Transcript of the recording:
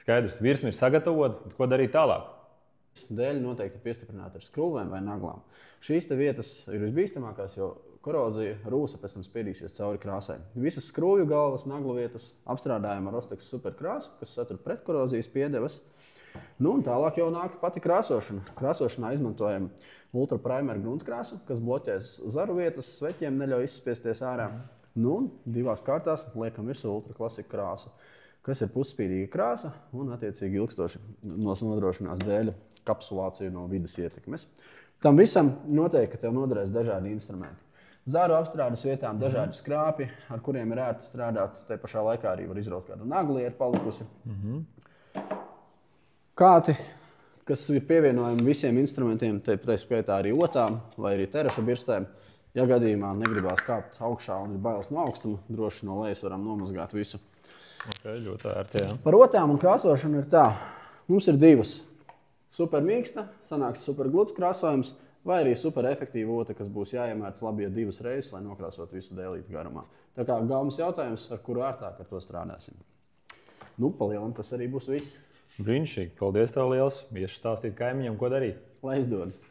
Skaidrs, virsma ir sagatavota, ko darīt tālāk? Dēļi noteikti piestiprināti ar skrūvēm vai naglām. Šīs vietas ir visbīstamākās, jo korozija rūsa pēc tam spiedīsies cauri krāsai. Visas skrūvju galvas, naglu vietas apstrādājam ar Rostex superkrāsu, kas satur pretkorozijas piedevas. Un tālāk jau nāk pati krāsošana. Krāsošanā izmantojam Ultra Primer gruntskrāsu, kas bloķēs zaru vietas, sveķiem neļauj izspiesties ārā. Divās kārtās liekam virsū Ultra Classic krāsu, kas ir pusspīdīga krāsa un attiecīgi ilgstoši nodrošinās dēļu kapsulāciju no vidas ietekmes. Tam visam noteikti tev noderēs dažādi instrumenti. Zāru apstrādes vietām dažādi skrāpi, ar kuriem ir ērti strādāt. Te pašā laikā arī var izraut kādu nagli, ir palikusi. Kāti, kas ir pievienojami visiem instrumentiem, tā skaitā arī otām vai arī teraša birstēm. Ja gadījumā negribās kāpt augšā un ir bailes no augstuma, droši no lejas varam nomazgāt visu. Okay, ļoti ērti, jā. Par otām un krāsošanu ir tā. Mums ir divas. Super mīksta, sanāks super gluds krāsojums, vai arī super efektīva ota, kas būs jāiemērc labi divas reizes, lai nokrāsot visu dēlīti garumā. Tā kā galvenais jautājums, ar kuru ērtāk ar to strādāsim. Pa lielam tas arī būs viss. Brīnišķīgi. Paldies tev liels. Iešu stāstīt kaimiņam, ko darīt. Lai izdodas.